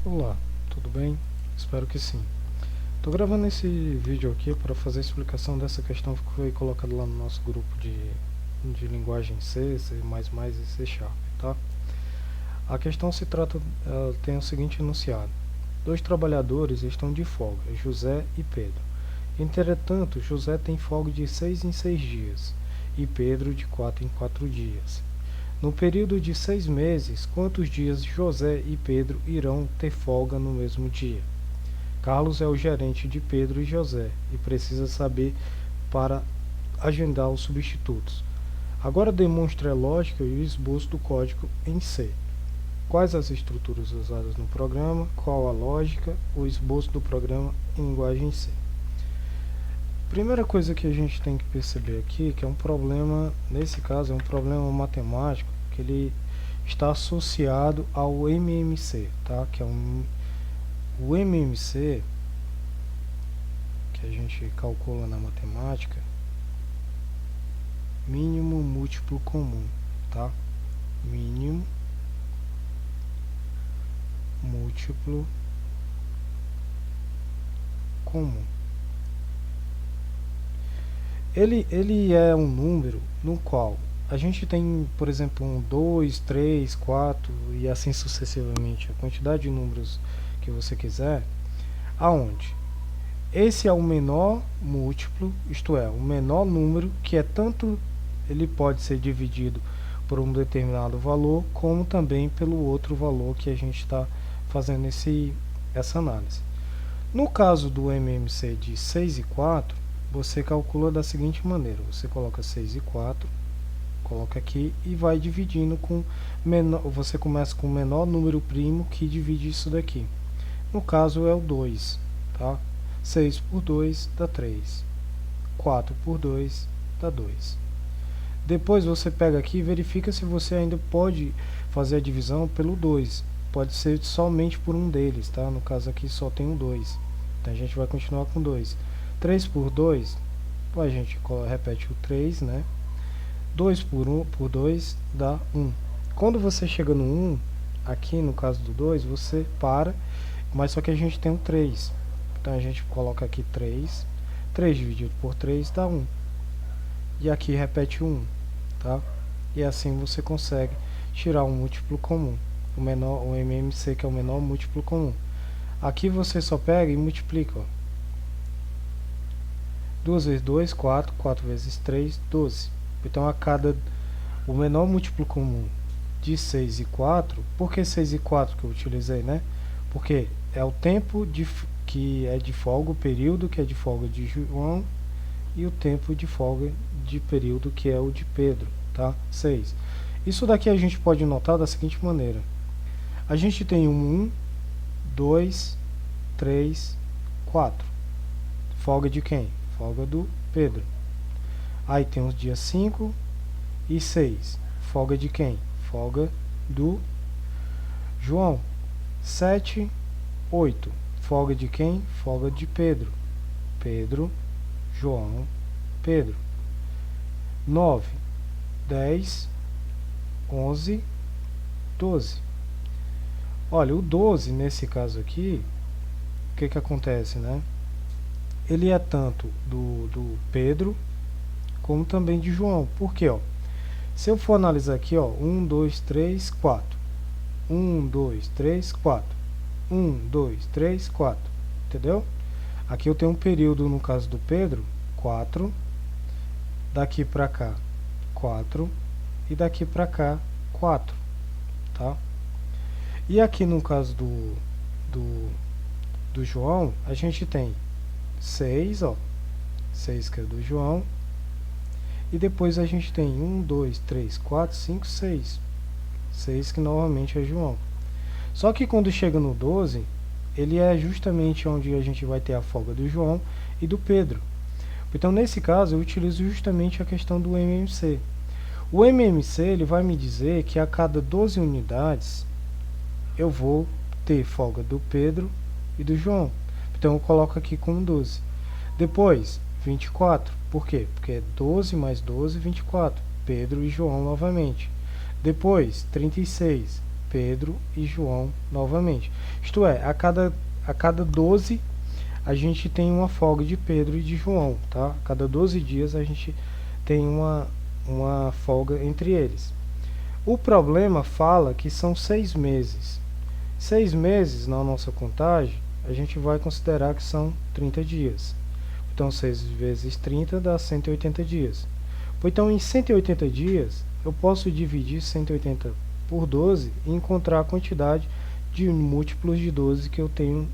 Olá, tudo bem? Espero que sim. Estou gravando esse vídeo aqui para fazer a explicação dessa questão que foi colocada lá no nosso grupo de linguagem C, C++ e C Sharp, tá? A questão se trata, tem o seguinte enunciado. Dois trabalhadores estão de folga, José e Pedro. Entretanto, José tem folga de 6 em 6 dias e Pedro de 4 em 4 dias. No período de 6 meses, quantos dias José e Pedro irão ter folga no mesmo dia? Carlos é o gerente de Pedro e José e precisa saber para agendar os substitutos. Agora demonstre a lógica e o esboço do código em C. Quais as estruturas usadas no programa, qual a lógica, o esboço do programa em linguagem C. Primeira coisa que a gente tem que perceber aqui, que é um problema, nesse caso é um problema matemático, que ele está associado ao MMC, tá? Que é o MMC, que a gente calcula na matemática, mínimo múltiplo comum, tá? Mínimo múltiplo comum. Ele é um número no qual a gente tem, por exemplo, 1, 2, 3, 4 e assim sucessivamente, a quantidade de números que você quiser, aonde esse é o menor múltiplo, isto é, o menor número que é tanto, ele pode ser dividido por um determinado valor, como também pelo outro valor que a gente está fazendo essa análise. No caso do MMC de 6 e 4, você calcula da seguinte maneira, você coloca 6 e 4, coloca aqui e vai dividindo com menor, você começa com o menor número primo que divide isso daqui. No caso é o 2, tá? 6 por 2 dá 3, 4 por 2 dá 2. Depois você pega aqui e verifica se você ainda pode fazer a divisão pelo 2. Pode ser somente por um deles, tá? No caso aqui só tem um 2. Então a gente vai continuar com 2. 3 por 2, a gente repete o 3, né? 2 por 2 dá 1. Quando você chega no 1, aqui no caso do 2, você para, mas só que a gente tem um 3. Então a gente coloca aqui 3. 3 dividido por 3 dá 1. E aqui repete 1, tá? E assim você consegue tirar um múltiplo comum, o MMC, que é o menor múltiplo comum. Aqui você só pega e multiplica, ó. 2 vezes 2, 4, 4 vezes 3, 12. Então o menor múltiplo comum de 6 e 4, por que 6 e 4 que eu utilizei, né? Porque é o tempo que é de folga, o período que é de folga de João e o tempo de folga de período que é o de Pedro, tá? 6. Isso daqui a gente pode notar da seguinte maneira. A gente tem 1, 2, 3, 4. Folga de quem? Folga do Pedro. Aí tem os dias 5 e 6. Folga de quem? Folga do João. 7, 8. Folga de quem? Folga de Pedro. Pedro, João, Pedro. 9, 10, 11, 12. Olha, o 12 nesse caso aqui, o que acontece, né? Ele é tanto do Pedro como também de João. Por quê? Ó? Se eu for analisar aqui, ó, 1, 2, 3, 4. 1, 2, 3, 4. 1, 2, 3, 4. Entendeu? Aqui eu tenho um período, no caso do Pedro, 4. Daqui pra cá, 4. E daqui pra cá, 4. Tá? E aqui no caso do João, a gente tem 6, ó. 6 que é do João. E depois a gente tem 1, 2, 3, 4, 5, 6. 6 que novamente é João. Só que quando chega no 12, ele é justamente onde a gente vai ter a folga do João e do Pedro. Então nesse caso eu utilizo justamente a questão do MMC. O MMC ele vai me dizer que a cada 12 unidades eu vou ter folga do Pedro e do João. Então eu coloco aqui como 12. Depois 24. Por quê? Porque é 12 mais 12, 24. Pedro e João novamente. Depois, 36. Pedro e João novamente. Isto é, a cada 12 a gente tem uma folga de Pedro e de João, tá? A cada 12 dias a gente tem uma folga entre eles. O problema fala que são 6 meses. 6 meses na nossa contagem, a gente vai considerar que são 30 dias. Então 6 vezes 30 dá 180 dias. Então em 180 dias, eu posso dividir 180 por 12 e encontrar a quantidade de múltiplos de 12 que eu tenho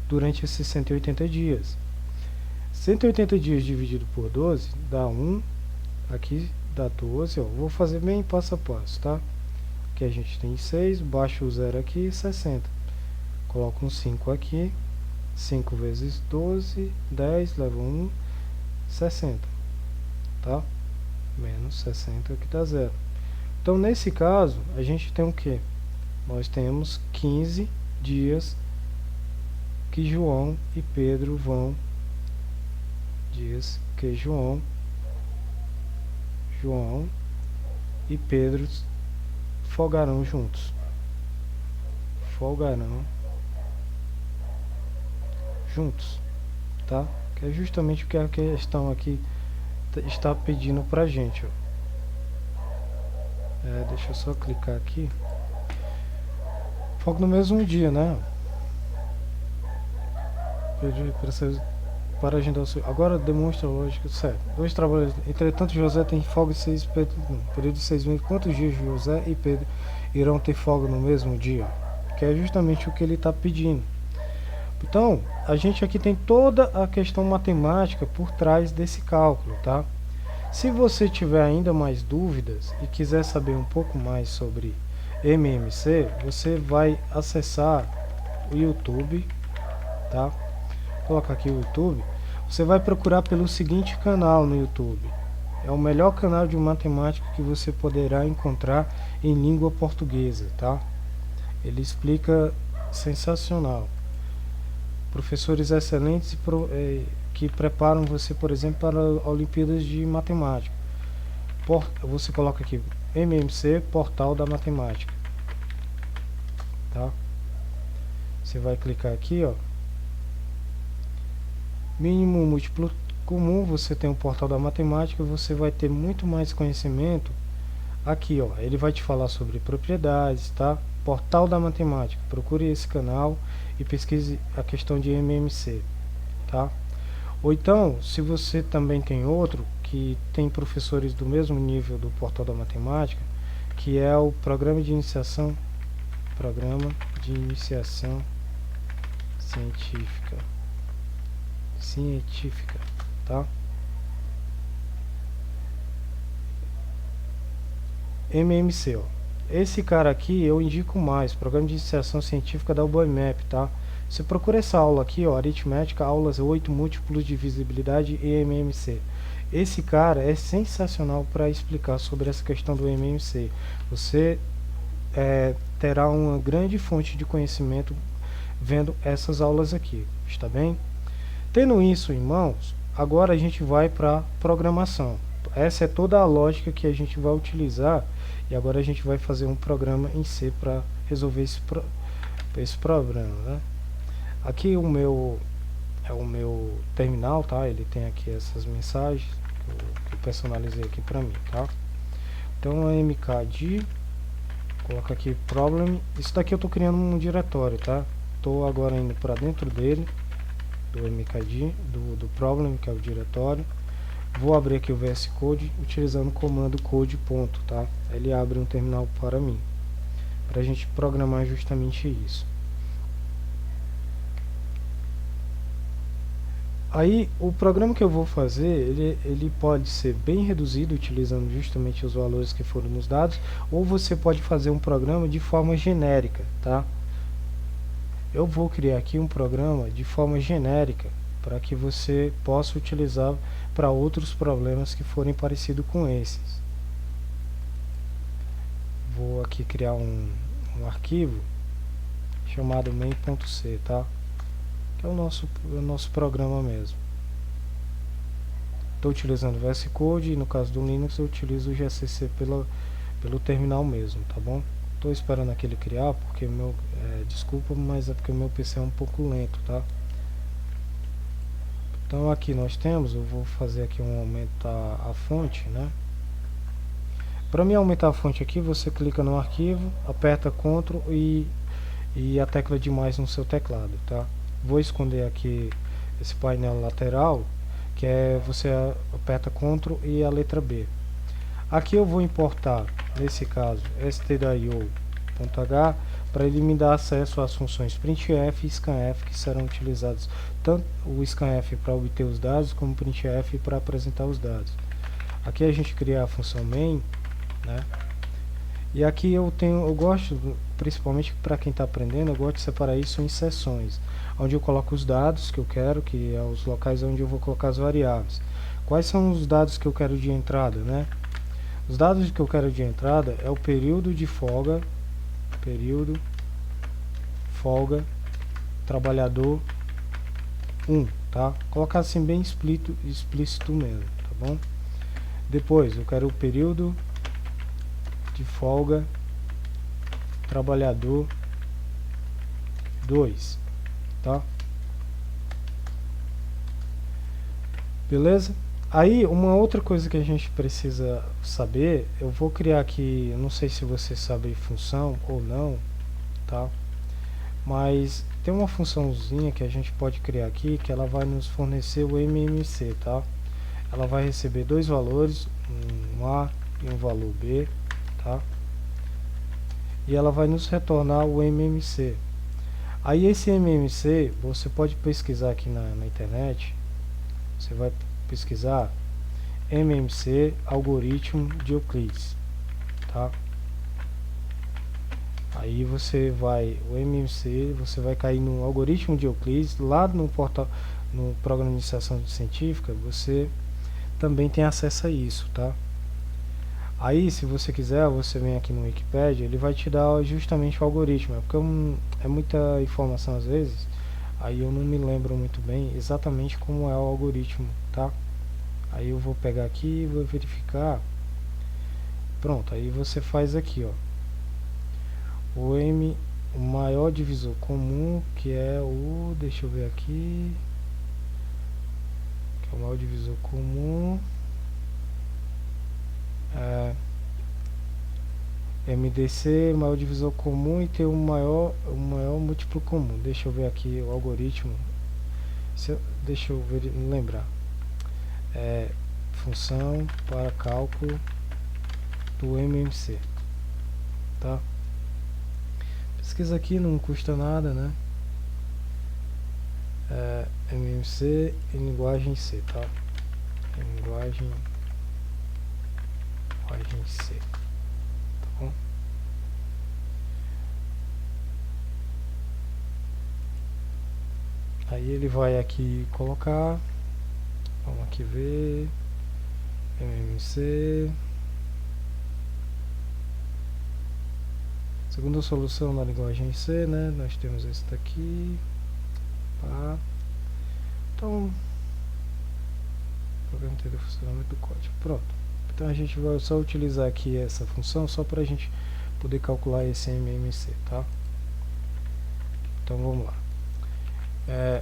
durante esses 180 dias. 180 dias dividido por 12 dá 1, aqui dá 12, ó. Vou fazer bem passo a passo, tá? Aqui a gente tem 6, baixo o 0 aqui, 60. Coloco um 5 aqui, 5 vezes 12, 10, leva 1, 60, tá? Menos 60 que dá 0. Então, nesse caso, a gente tem o que? Nós temos 15 dias que João e Pedro vão... Dias que João e Pedro folgarão juntos. Folgarão juntos, tá? Que é justamente o que a questão aqui está pedindo pra gente, ó. Deixa eu só clicar aqui. Folga no mesmo dia, né? Para agendar o seu... Agora demonstra a lógica, certo? 2 trabalhadores. Entretanto, José tem folga de 6 Pedro, período de 6 meses. Quantos dias José e Pedro irão ter folga no mesmo dia? Que é justamente o que ele está pedindo. Então, a gente aqui tem toda a questão matemática por trás desse cálculo, tá? Se você tiver ainda mais dúvidas e quiser saber um pouco mais sobre MMC, você vai acessar o YouTube, tá? Coloca aqui o YouTube. Você vai procurar pelo seguinte canal no YouTube. É o melhor canal de matemática que você poderá encontrar em língua portuguesa, tá? Ele explica sensacional. Professores excelentes que preparam você, por exemplo, para Olimpíadas de Matemática. Você coloca aqui MMC, Portal da Matemática, tá? Você vai clicar aqui, ó. Mínimo múltiplo comum, você tem o Portal da Matemática, você vai ter muito mais conhecimento aqui, ó. Ele vai te falar sobre propriedades, tá? Portal da Matemática. Procure esse canal e pesquise a questão de MMC, tá? Ou então, se você também tem outro que tem professores do mesmo nível do Portal da Matemática, que é o Programa de Iniciação Científica, tá? MMC, ó. Esse cara aqui eu indico mais, Programa de Iniciação Científica da UBMEP, tá? Você procura essa aula aqui, ó, aritmética, aulas 8, múltiplos de divisibilidade e MMC. Esse cara é sensacional para explicar sobre essa questão do MMC. Você terá uma grande fonte de conhecimento vendo essas aulas aqui, está bem? Tendo isso em mãos, agora a gente vai para programação. Essa é toda a lógica que a gente vai utilizar e agora a gente vai fazer um programa em C para resolver esse problema, né? Aqui o meu terminal, tá? Ele tem aqui essas mensagens que eu personalizei aqui para mim, tá? Então é mkd, coloca aqui problem. Isso daqui eu estou criando um diretório, tá? Estou agora indo para dentro dele, do mkd, do problem, que é o diretório. Vou abrir aqui o VS Code utilizando o comando code ponto, tá? Ele abre um terminal para mim, para a gente programar justamente isso. Aí o programa que eu vou fazer, ele pode ser bem reduzido utilizando justamente os valores que foram nos dados, ou você pode fazer um programa de forma genérica, tá? Eu vou criar aqui um programa de forma genérica para que você possa utilizar para outros problemas que forem parecidos com esses. Vou aqui criar um arquivo chamado main.c, tá? Que é o nosso programa mesmo. Estou utilizando o VS Code e no caso do Linux eu utilizo o GCC pelo terminal mesmo, tá bom? Tô esperando aquele criar, porque o meu, desculpa, mas é porque o meu PC é um pouco lento, tá? Então aqui nós temos, eu vou fazer aqui aumentar a fonte, né? Para mim aumentar a fonte aqui, você clica no arquivo, aperta Ctrl e a tecla de mais no seu teclado, tá? Vou esconder aqui esse painel lateral, que é você aperta Ctrl e a letra B. Aqui eu vou importar, nesse caso, stdio.h, para ele me dar acesso às funções printf e scanf, que serão utilizados tanto o scanf para obter os dados, como o printf para apresentar os dados. Aqui a gente cria a função main, né? E aqui eu gosto, principalmente para quem está aprendendo, eu gosto de separar isso em seções, onde eu coloco os dados que eu quero, que é os locais onde eu vou colocar as variáveis. Quais são os dados que eu quero de entrada, né? Os dados que eu quero de entrada é o período de folga, trabalhador 1, tá? Colocar assim bem explícito mesmo, tá bom? Depois eu quero o período de folga, trabalhador 2, tá? Beleza? Aí, uma outra coisa que a gente precisa saber, eu vou criar aqui, não sei se você sabe função ou não, tá? Mas tem uma funçãozinha que a gente pode criar aqui, que ela vai nos fornecer o MMC, tá? Ela vai receber dois valores, um A e um valor B, tá? E ela vai nos retornar o MMC. Aí esse MMC, você pode pesquisar aqui na internet, você vai pesquisar MMC algoritmo de Euclides, tá? Aí você vai, o MMC, você vai cair no algoritmo de Euclides, lá no portal, no programa de iniciação científica, você também tem acesso a isso, tá? Aí, se você quiser, você vem aqui no Wikipedia, ele vai te dar justamente o algoritmo, porque é muita informação às vezes, aí eu não me lembro muito bem exatamente como é o algoritmo, tá? Aí eu vou pegar aqui e vou verificar. Pronto, aí você faz aqui, ó, o maior divisor comum, que é o, deixa eu ver aqui, que é o maior divisor comum, MDC, maior divisor comum, e tem o maior múltiplo comum. Deixa eu ver aqui o algoritmo, deixa eu lembrar, função para cálculo do MMC, tá? Pesquisa aqui, não custa nada, né? MMC em linguagem C, tá? Em linguagem C, tá bom? Aí ele vai aqui colocar, vamos aqui ver, MMC, segunda solução na linguagem C, né? Nós temos esse daqui, tá? Então, programa de entender o funcionamento do código, pronto. Então a gente vai só utilizar aqui essa função só para a gente poder calcular esse MMC, tá? Então vamos lá.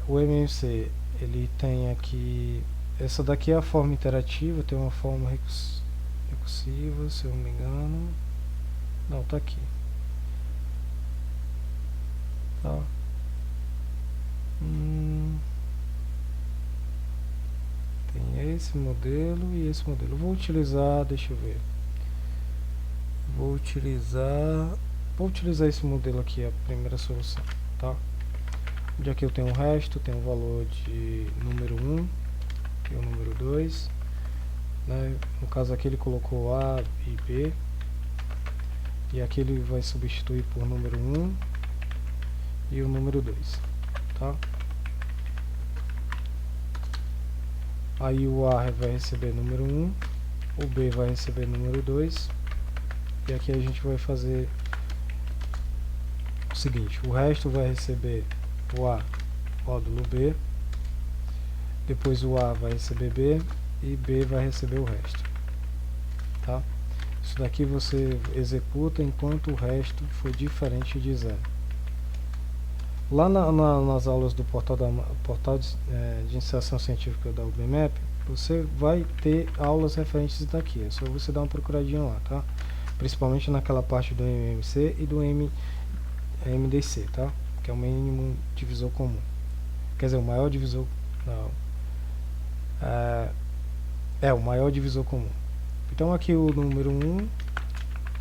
O MMC, ele tem aqui, essa daqui é a forma interativa, tem uma forma recursiva, se eu não me engano, não, tá aqui, tá? Tem esse modelo e esse modelo. Eu vou utilizar, deixa eu ver, vou utilizar esse modelo aqui, a primeira solução, tá? Onde aqui eu tenho o resto, tem o valor de número 1 e o número 2, né? No caso aqui ele colocou A e B, e aqui ele vai substituir por número 1 e o número 2, tá? Aí o A vai receber número 1, o B vai receber número 2, e aqui a gente vai fazer o seguinte, o resto vai receber o A módulo B, depois o A vai receber B e B vai receber o resto, tá? Isso daqui você executa enquanto o resto for diferente de 0. Lá nas aulas do portal de iniciação científica da UBMAP, você vai ter aulas referentes daqui. É só você dar uma procuradinha lá, tá? Principalmente naquela parte do MMC e do MDC, tá? Que é o mínimo divisor comum. Quer dizer, o maior divisor... Não. O maior divisor comum. Então aqui o número 1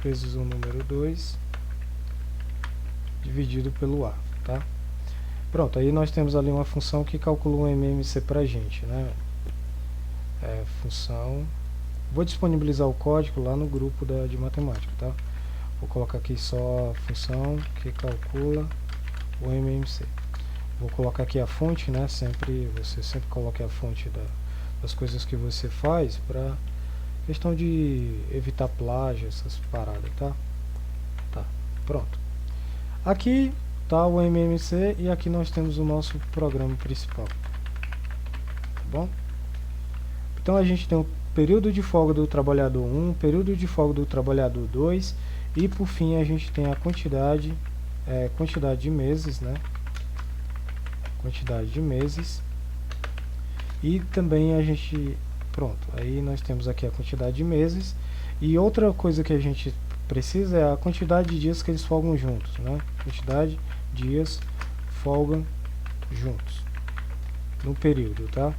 vezes o número 2 dividido pelo A, tá? Pronto, aí nós temos ali uma função que calcula um MMC pra gente, né? Função... Vou disponibilizar o código lá no grupo de matemática, tá? Vou colocar aqui só a função que calcula o MMC. Vou colocar aqui a fonte, né? Você sempre coloque a fonte das coisas que você faz para questão de evitar plágio, essas paradas, tá? Pronto. Aqui tá o MMC e aqui nós temos o nosso programa principal. Tá bom? Então a gente tem o período de folga do trabalhador 1, período de folga do trabalhador 2 e por fim a gente tem a quantidade de meses, né? Quantidade de meses. E também a gente... Pronto, aí nós temos aqui a quantidade de meses. E outra coisa que a gente precisa é a quantidade de dias que eles folgam juntos, né? Quantidade de dias folgam juntos no período, tá?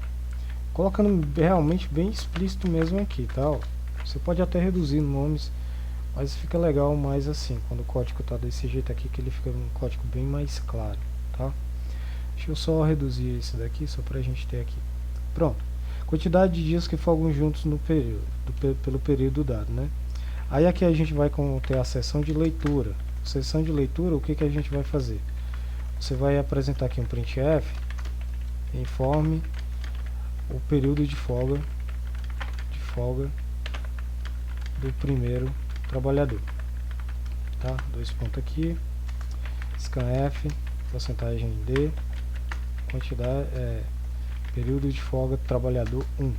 Colocando realmente bem explícito mesmo aqui, tá? Você pode até reduzir nomes, mas fica legal mais assim, quando o código tá desse jeito aqui, que ele fica um código bem mais claro, tá? Deixa eu só reduzir esse daqui, só pra gente ter aqui. Pronto. Quantidade de dias que folgam juntos no período, pelo período dado, né? Aí aqui a gente vai ter a seção de leitura. Seção de leitura, o que a gente vai fazer? Você vai apresentar aqui um printf, informe o período de folga do primeiro trabalhador, tá? 2 pontos aqui, scanf, porcentagem d, quantidade, período de folga do trabalhador 1.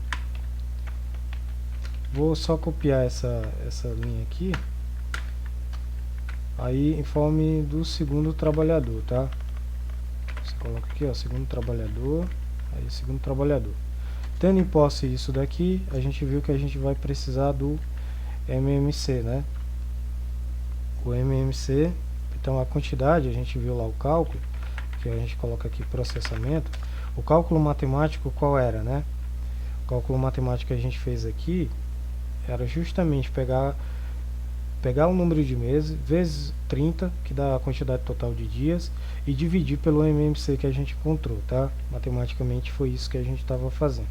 Vou só copiar essa linha aqui. Aí informe do segundo trabalhador, tá? Você coloca aqui, ó, segundo trabalhador, aí segundo trabalhador. Tendo em posse isso daqui, a gente viu que a gente vai precisar do MMC, né? O MMC, então a quantidade, a gente viu lá o cálculo, que a gente coloca aqui processamento. O cálculo matemático qual era, né? O cálculo matemático que a gente fez aqui era justamente pegar o número de meses vezes 30, que dá a quantidade total de dias, e dividir pelo MMC que a gente encontrou, tá? Matematicamente foi isso que a gente estava fazendo.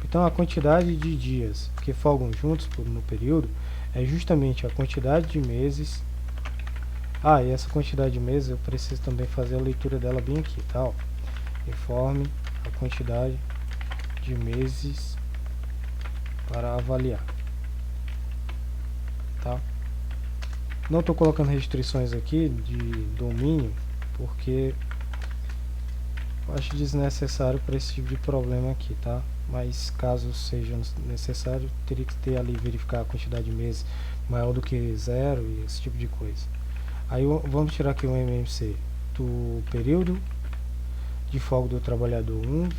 Então a quantidade de dias que folgam juntos no período é justamente a quantidade de meses. E essa quantidade de meses eu preciso também fazer a leitura dela bem aqui, tá? Informe a quantidade de meses para avaliar, tá? Não estou colocando restrições aqui de domínio, porque eu acho desnecessário para esse tipo de problema aqui, tá? Mas caso seja necessário, teria que ter ali, verificar a quantidade de meses maior do que 0 e esse tipo de coisa. Aí vamos tirar aqui um MMC do período de folga do trabalhador 1,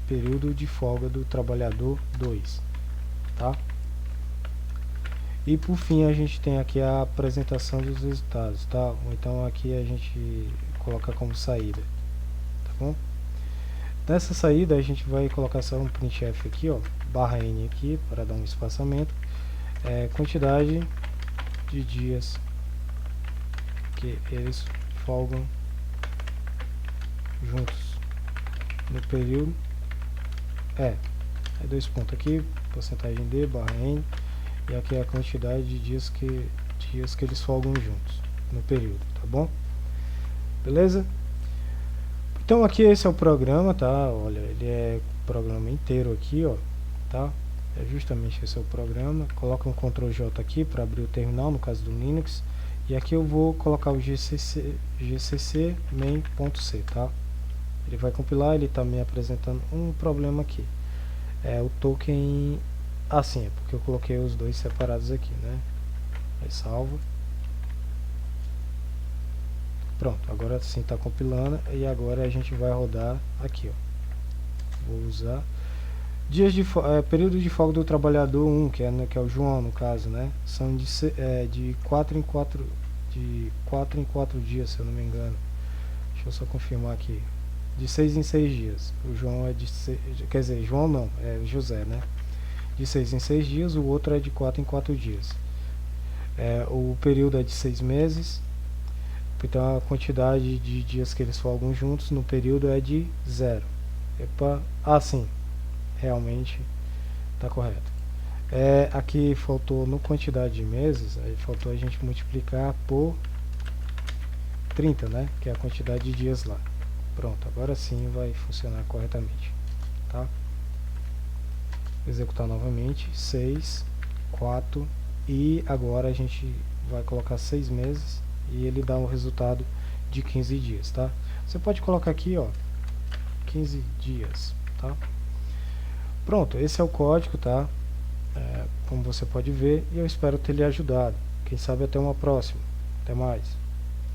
período de folga do trabalhador 2, tá? E por fim a gente tem aqui a apresentação dos resultados, tá? Ou então aqui a gente coloca como saída, tá bom? Nessa saída a gente vai colocar só um printf aqui, ó, /n aqui para dar um espaçamento, quantidade de dias que eles folgam juntos no período, 2 pontos aqui, porcentagem d /n, e aqui é a quantidade de dias que eles folgam juntos no período, tá bom? Beleza? Então aqui esse é o programa, tá? Olha, ele é o programa inteiro aqui, ó, tá? É justamente esse é o programa. Coloca um Ctrl J aqui para abrir o terminal, no caso do Linux, e aqui eu vou colocar o gcc main.c, tá? Ele vai compilar, ele está me apresentando um problema aqui. O token assim, é porque eu coloquei os dois separados aqui, né? Aí salva. Pronto, agora sim está compilando e agora a gente vai rodar aqui, ó. Vou usar dias de período de folga do trabalhador 1, que é o João no caso, né? São de 4 em 4 dias, se eu não me engano. Deixa eu só confirmar aqui. De 6 em 6 dias. O João é quer dizer, João não, é José, né? De 6 em 6 dias, o outro é de 4 em 4 dias. O período é de 6 meses. Então a quantidade de dias que eles folgam juntos no período é de 0. Epa, sim, realmente está correto. Aqui faltou no quantidade de meses, aí faltou a gente multiplicar por 30, né? Que é a quantidade de dias lá. Pronto, agora sim vai funcionar corretamente, tá? Executar novamente, 6, 4 e agora a gente vai colocar 6 meses e ele dá um resultado de 15 dias, tá? Você pode colocar aqui, ó, 15 dias, tá? Pronto, esse é o código, tá? Como você pode ver, e eu espero ter lhe ajudado. Quem sabe até uma próxima. Até mais.